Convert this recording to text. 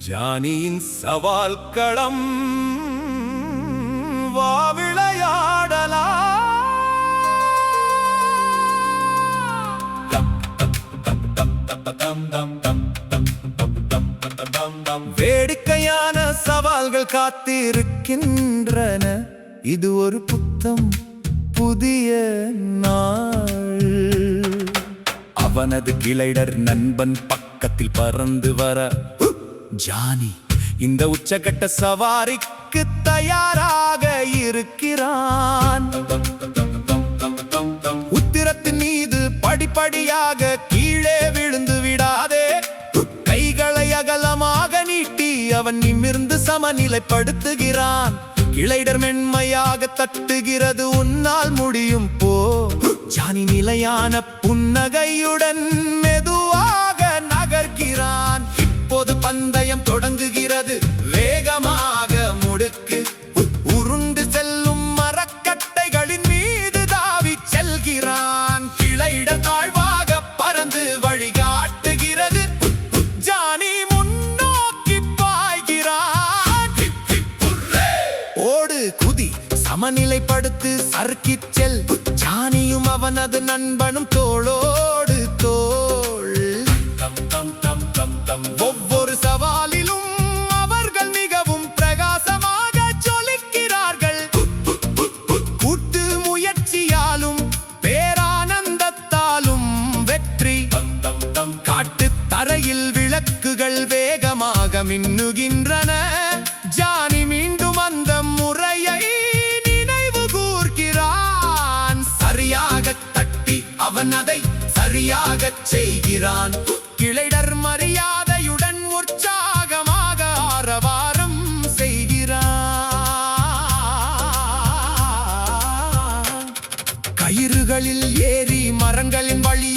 ஜானியின் சவால் களம் வா விளையாடலாம். வேடிக்கையான சவால்கள் காத்திருக்கின்றன. இது ஒரு புத்தம் புதிய நாள். அவனது கிளைடர் நண்பன் பக்கத்தில் பறந்து வர ஜானி இந்த உச்சகட்ட சவாரிக்கு தயாராக இருக்கிறான். உத்திரத்தின் மீது படிப்படியாக கீழே விழுந்து விடாதே. கைகளை அகலமாக நீட்டி அவன் நிமிர்ந்து சமநிலைப்படுத்துகிறான். கிளைடர் மென்மையாக தட்டுகிறது. உன்னால் முடியும் போ. ஜானி நிலையான புன்னகையுடன் மெதுவாக நகர்கிறான். இப்போது பந்தயம் தொடங்குகிறது. வேகமாக முடுக்கு உருண்டு செல்லும் மரக்கட்டைகளின் மீது தாவி செல்கிறான். கிளைடர் தாழ்வாக பறந்து வழிகாட்டுகிறது. ஜானி முன்னோக்கி பாய்கிறான். ஓடு குதி சமநிலைப்படுத்து சறுக்கிச் செல். ஜானியும் அவனது நண்பனும் தோளோடு தோள். ஒவ்வொரு சவாலிலும் அவர்கள் மிகவும் பிரகாசமாக ஜொலிக்கிறார்கள். கூட்டு முயற்சியாலும் பேரானந்தத்தாலும் வெற்றி. காட்டு தரையில் விளக்குகள் வேகமாக மின்னுகின்றன. ஜானி மீண்டும் அந்த முறையை நினைவு கூர்கிறான். சரியாக தட்டி அவன் அதை சரியாக செய்கிறான். கிளைடர் மரியாதையுடன் உற்சாகமாக ஆரவாரம் செய்கிறான். கயிறுகளில் ஏறி மரங்களின் வழி